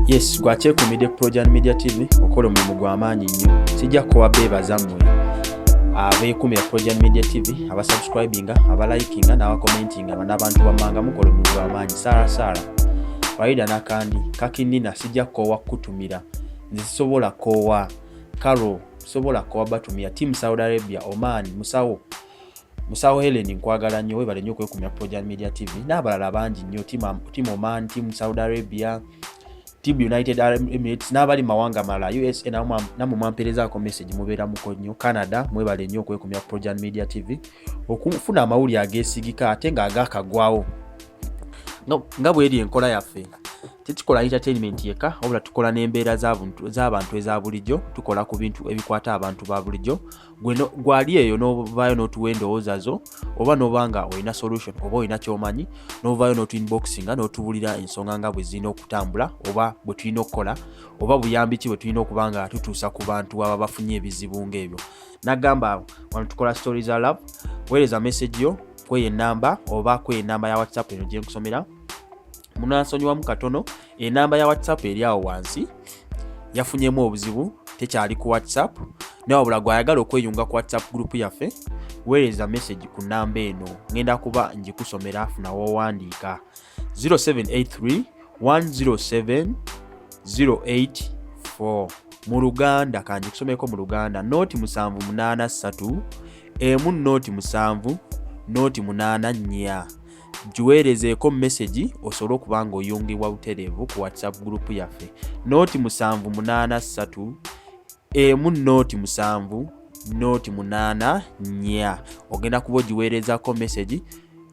Yes, gwakyekumidde ku Projan Media TV okola omulimu gw'amaanyi nnyo. Sijja kubabeebaza mmwe abeekumira Projan Media TV, abasubscribinga, abalikinga n'abakomentinga n'abantu bammanga mukola omulimu gw'amaanyi. Saara Faida nakandi kakinina sijja koowa kutumira. Nze sisobola koowa Karo, sisobola koowa batumira Team Saudi Arabia, Oman, Musawo Helen nkwagala nnyo, webale nnyo okwekumira Projan Media TV n'abalala bangi nnyo, Team Oman, Team Saudi Arabia, Team United Arab Emirates n'abali mawanga mala USA namwe mwamperezaako message mubeera muko nnyo. Canada mwebale nnyo okwekumira Projan Media TV okufuna amawulire ageesigika ate nga agakagwawo nga bweri enkola yaffe. Tetukola entertainment yeka, wabula tukola n'embeera z'abantu eza bulijjo, tukola ku bintu ebikwata abantu ba bulijjo. Gwali eyo n'ovaayo n'otuwa endowooza zo, oba n'obanga olina solution oba olina ky'omanyi, n'ovaayo n'otu-inboxinga n'otubulira ensonga nga bwe zirina okutambula oba bwe tulina okukola oba buyambi ki bwe tulina okuba nga tutuusa ku bantu aba bafunye ebizibu ng'ebyo. Nagamba wano tukola stories za love. Weereza message yo kweyo ennamba oba kweyo ennamba ya WhatsApp eno gye nkusomera. Munansonyiwamu katono, enamba ya WhatsApp eri awo wansi yafunyemu obuzibu, tekyali ku WhatsApp. Nawabula gwayagala okweyunga ku WhatsApp group yaffe, weereza message ku namba eno, ngenda kuba njikusomera afuna wowandiika 0783 107 084 mu Luganda. Kanji kusomeko mu Luganda, noti 783 emu noti 7 noti 84. Juweerezeeko message osobole okuba nga oyungibwa butereevu ku WhatsApp group yaffe, noti 783 emu noti 7 noti 84. Ogenda kuba ogiweerezaako message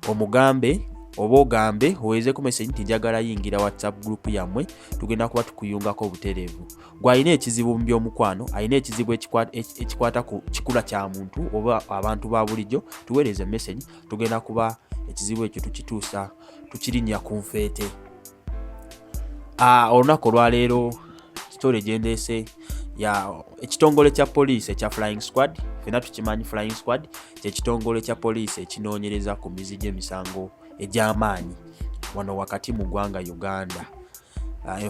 omugambe oba ogambe oweezeeko message nti njagala yingira WhatsApp group yammwe, tugenda kuba tukuyungako obutereevu. Gw'alina ekizibu mu by'omukwano, alina ekizibu ekikwata ku kikula kya muntu oba abantu ba bulijjo, tuweereze message, tugenda kuba ekizibu ekyo tukituusa tukirinnya ku nfeete. Olunaku olwaleero story gyendeese ya ekitongole kya poliisi ekya Flying Squad. Fena tukimanyi Flying Squad kyekitongole kya poliisi ekinoonyereza ku mizi gy'emisango egy'amaanyi wano wakati mu ggwanga Uganda.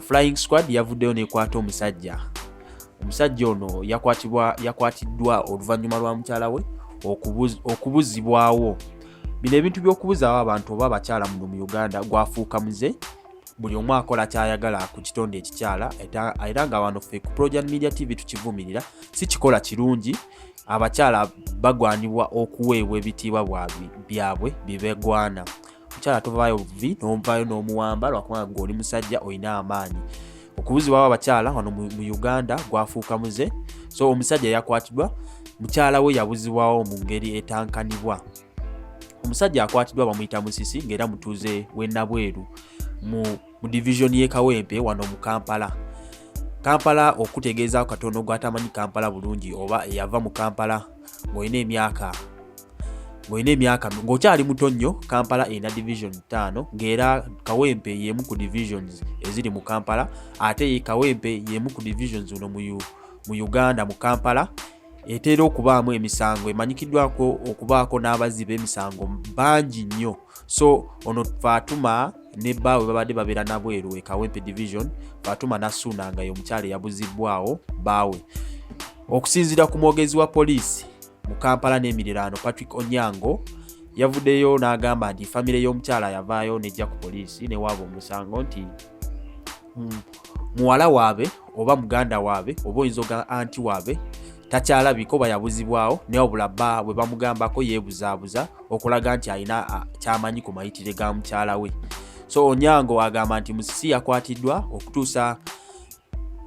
Flying Squad yavuddeyo n'ekwata omusajja ono yakwatiddwa oluvannyuma lwa mukyala we okubuzibwawo. Bino ebintu by'okubuzaawo abantu oba abakyala muno mu Uganda gwafuuka muze, buli omu akola kyayagala ku kitonde ekikyala, era nga wano ffe ku Projan Media TV tukivumirira. Si kikola kirungi, abakyala bagwanibwa okuweebwa ebitiibwa byabwe bibegwana. Mukyala tovaayo buvi n'ovaayo n'omuwamba lwakuba ng'oli musajja olina amaanyi. Okubuzibwawo abakyala wano mu Uganda gwafuuka muze. So omusajja yakwatiddwa, mukyala we yabuzibwawo mu ngeri etankanibwa. Omusajja akwatiddwa bamuyita Musisi ng'era mutuuze w'e Nabweru mu division y'e Kawempe wano mu Kampala. Okutegeeza katono gwatamanyi Kampala bulungi oba yava mu Kampala ng'olina emyaka ng'okyali muto nnyo. Kampala ena division 5 ng'era Kawempe y'emu ku divisions eziri mu Kampala, ate Kawempe y'emu ku divisions uno mu Uganda mu Kampala. Etera okubaamu emisango, emanyikiddwako okubaako n'abazzi b'emisango bangi nnyo. So ono Fatuma ne bbaawe babadde babeera Nabweru e Kawempe division. Fatuma Nasuna nga y'omukyala yabuzibbwawo bbaawe. Okusinziira ku mwogezi wa poliisi mu Kampala n'emiriraano Patrick Onyango, yavuddeyo n'agamba nti famire y'omukyala yavaayo nejja ku poliisi ne waaba omusango nti muwala waabe oba muganda waabe oba oyinza oga anti waabe takyalabika oba yabuzibwawo, naye obula bba bwe bamugambako yeebuzaabuza okulaga nti alina kyamanyi ku mayitire ga mukyala we. So Onyango agamba nti Musisi yakwatiddwa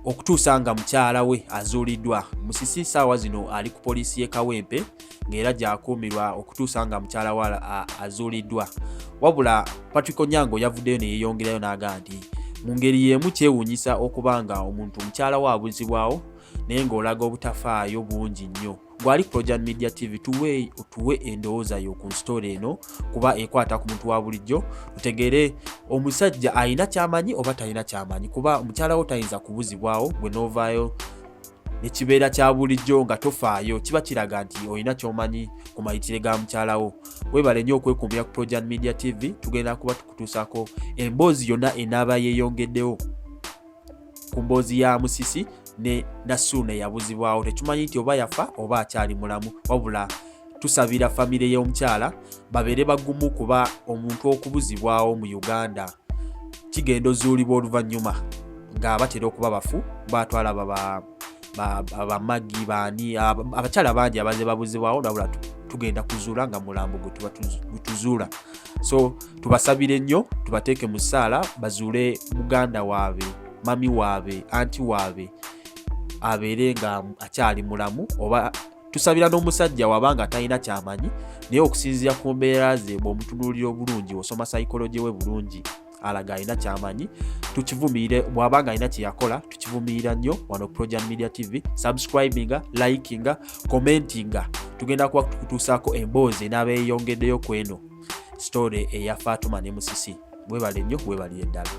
okutuusa nga mukyala we azuuliddwa. Musisi saawa zino ali ku poliisi y'e Kawempe ng'era gyakuumirwa okutuusa nga mukyala we azuuliddwa. Wabula Patrick Onyango yavuddeyo ne yeeyongerayo n'agamba nti mu ngeri y'emu kyewuunyisa okuba nga omuntu mukyala we abuzibwawo naye ng'olaga obutafaayo bungi nnyo. Gwali Projan Media TV tuwe endowooza yo ku story eno kuba ekwata ku muntu wa bulijjo, tutegere omusajja alina kyamanyi oba talina kyamanyi, kuba mukyala wo tayinza kubuzibwawo gwe n'ovaayo nekibeera kya bulijjo nga tofaayo. Kiba kiraga nti olina ky'omanyi ku mayitire ga mukyalawo. Weebale nnyo okwekuumira ku Projan Media TV, tugenda kuba tukutuusaako emboozi yonna enaaba yeeyongeddewo ku mboozi ya Musisi ne Nasune yabuzibwawo. Tetumanyi nti oba yafa oba akyali mulamu, wabula tusabira famire y'omukyala babeere bagumu kuba omuntu okubuzibwawo mu Uganda kigenda ozuulibwa oluvannyuma nga batera okuba bafu batwala abamagi baani abakyala bangi abaze babuzibwawo wabula tugenda kuzuula nga mulambo gutuzuula. So tubasabire nnyo tubateeke mu ssaala bazuule muganda waabwe, mami waabwe, anti waabwe abeere nga akyali mulamu, oba tusabira n'omusajja wabanga talina kyamanyi naye okusinziira ku mbeera ze bw'omutunuulira obulungi osoma psychology we bulungi alaga alina kyamanyi. Tukivumiire bw'abanga alina kye yakola tukivumiira nnyo wano ku Projan Media TV. Subscribinga, likinga, commentinga, tugenda kuba tukutuusaako emboozi n'abeeyongeddeyo ku eno story eya Fatuma ne Musisi. Mwebale nnyo, webalire ddala.